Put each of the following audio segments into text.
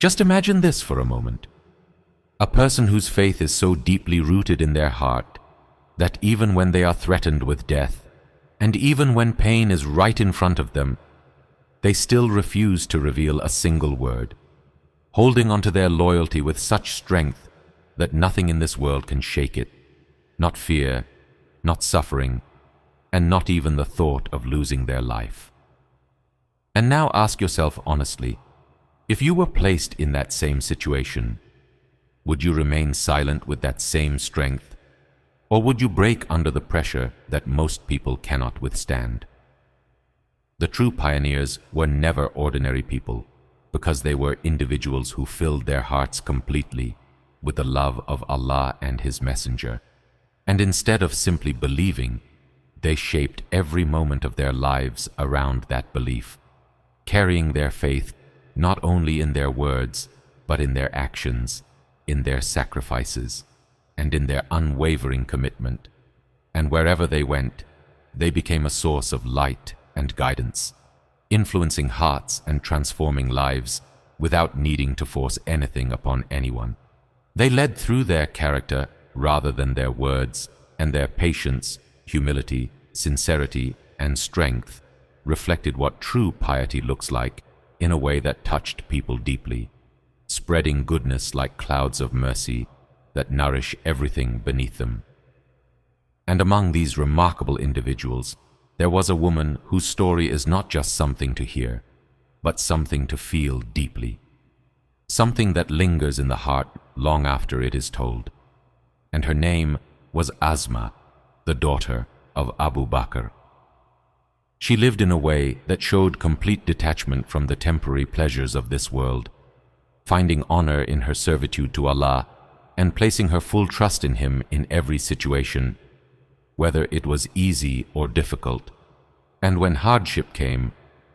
Just imagine this for a moment. A person whose faith is so deeply rooted in their heart that even when they are threatened with death, and even when pain is right in front of them, they still refuse to reveal a single word, holding onto their loyalty with such strength that nothing in this world can shake it, not fear, not suffering, and not even the thought of losing their life. And now ask yourself honestly, if you were placed in that same situation, would you remain silent with that same strength, or would you break under the pressure that most people cannot withstand? The true pioneers were never ordinary people, because they were individuals who filled their hearts completely with the love of Allah and His Messenger, and instead of simply believing, they shaped every moment of their lives around that belief, carrying their faith not only in their words, but in their actions, in their sacrifices, and in their unwavering commitment. And wherever they went, they became a source of light and guidance, influencing hearts and transforming lives without needing to force anything upon anyone. They led through their character rather than their words, and their patience, humility, sincerity, and strength reflected what true piety looks like in a way that touched people deeply, spreading goodness like clouds of mercy that nourish everything beneath them. And among these remarkable individuals, there was a woman whose story is not just something to hear, but something to feel deeply, something that lingers in the heart long after it is told. And her name was Asma, the daughter of Abu Bakr. She lived in a way that showed complete detachment from the temporary pleasures of this world, finding honor in her servitude to Allah and placing her full trust in Him in every situation, whether it was easy or difficult. And when hardship came,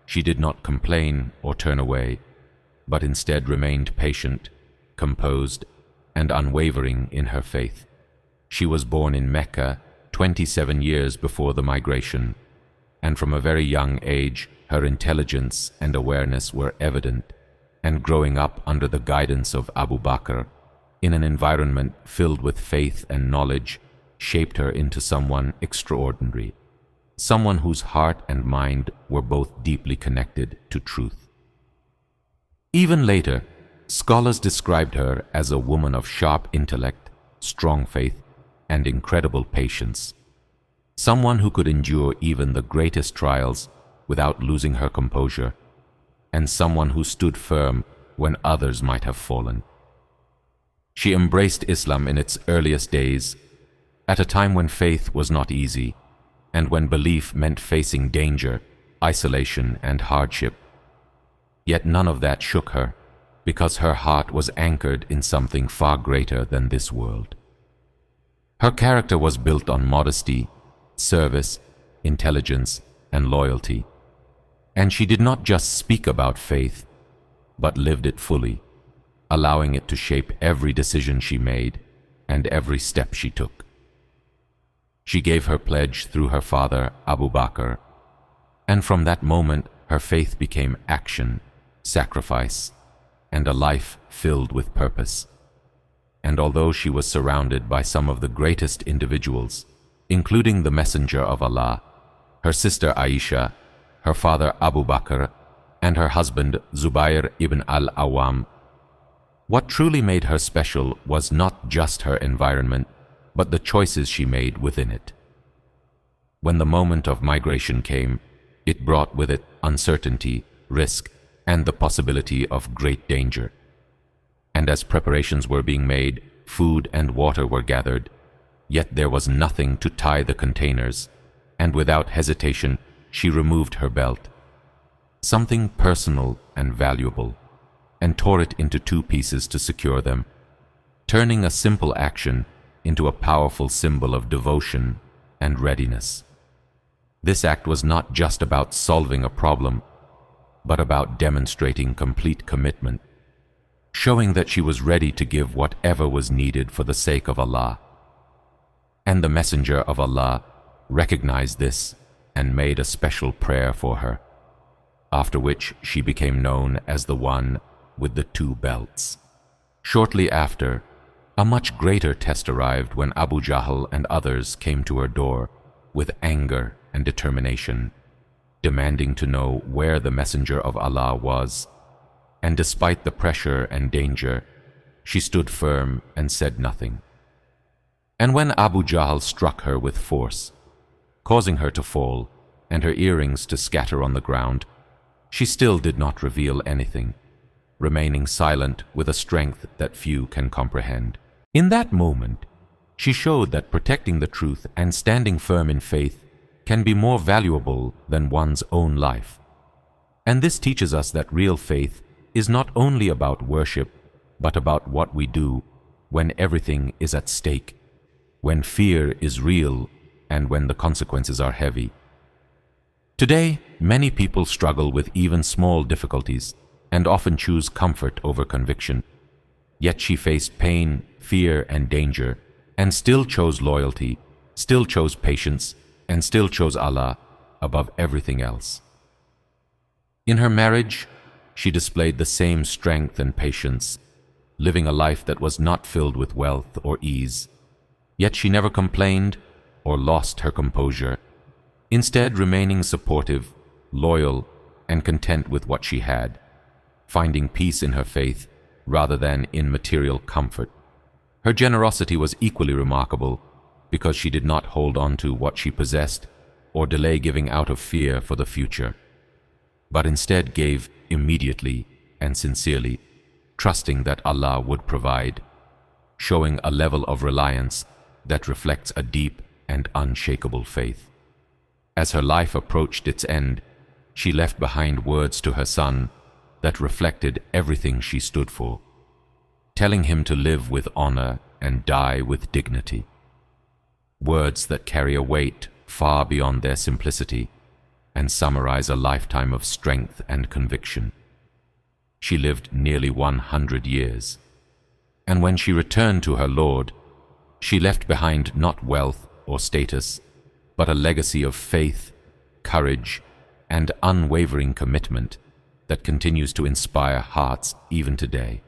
she did not complain or turn away, but instead remained patient, composed, and unwavering in her faith. She was born in Mecca 27 years before the migration, and from a very young age her intelligence and awareness were evident, and growing up under the guidance of Abu Bakr in an environment filled with faith and knowledge shaped her into someone extraordinary, someone whose heart and mind were both deeply connected to truth. Even later, scholars described her as a woman of sharp intellect, strong faith, and incredible patience, someone who could endure even the greatest trials without losing her composure, and someone who stood firm when others might have fallen. She embraced Islam in its earliest days, at a time when faith was not easy, and when belief meant facing danger, isolation, and hardship. Yet none of that shook her, because her heart was anchored in something far greater than this world. Her character was built on modesty, service, intelligence, and loyalty, and she did not just speak about faith, but lived it fully, allowing it to shape every decision she made and every step she took. She gave her pledge through her father, Abu Bakr, and from that moment her faith became action, sacrifice, and a life filled with purpose. And although she was surrounded by some of the greatest individuals, including the Messenger of Allah, her sister Aisha, her father Abu Bakr, and her husband Zubair ibn al-Awwam, what truly made her special was not just her environment, but the choices she made within it. When the moment of migration came, it brought with it uncertainty, risk, and the possibility of great danger. And as preparations were being made, food and water were gathered, yet there was nothing to tie the containers, and without hesitation she removed her belt, something personal and valuable, and tore it into two pieces to secure them, turning a simple action into a powerful symbol of devotion and readiness. This act was not just about solving a problem, but about demonstrating complete commitment, showing that she was ready to give whatever was needed for the sake of Allah. And the Messenger of Allah recognized this and made a special prayer for her, after which she became known as the one with the two belts. Shortly after, a much greater test arrived when Abu Jahl and others came to her door with anger and determination, demanding to know where the Messenger of Allah was. And despite the pressure and danger, she stood firm and said nothing. And when Abu Jahl struck her with force, causing her to fall and her earrings to scatter on the ground, she still did not reveal anything, remaining silent with a strength that few can comprehend. In that moment, she showed that protecting the truth and standing firm in faith can be more valuable than one's own life. And this teaches us that real faith is not only about worship, but about what we do when everything is at stake, when fear is real, and when the consequences are heavy. Today, many people struggle with even small difficulties and often choose comfort over conviction. Yet she faced pain, fear, and danger, and still chose loyalty, still chose patience, and still chose Allah above everything else. In her marriage, she displayed the same strength and patience, living a life that was not filled with wealth or ease. Yet she never complained or lost her composure, instead remaining supportive, loyal, and content with what she had, finding peace in her faith rather than in material comfort. Her generosity was equally remarkable because she did not hold on to what she possessed or delay giving out of fear for the future, but instead gave immediately and sincerely, trusting that Allah would provide, showing a level of reliance that reflects a deep and unshakable faith. As her life approached its end, she left behind words to her son that reflected everything she stood for, telling him to live with honor and die with dignity. Words that carry a weight far beyond their simplicity and summarize a lifetime of strength and conviction. She lived nearly 100 years, and when she returned to her Lord, she left behind not wealth or status, but a legacy of faith, courage, and unwavering commitment that continues to inspire hearts even today,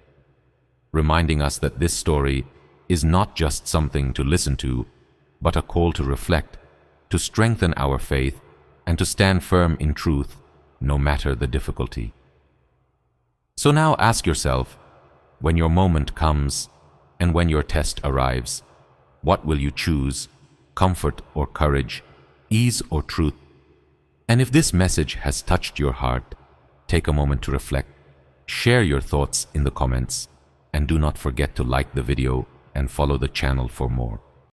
reminding us that this story is not just something to listen to, but a call to reflect, to strengthen our faith, and to stand firm in truth, no matter the difficulty. So now ask yourself, when your moment comes and when your test arrives, what will you choose, comfort or courage, ease or truth? And if this message has touched your heart, take a moment to reflect, share your thoughts in the comments, and do not forget to like the video and follow the channel for more.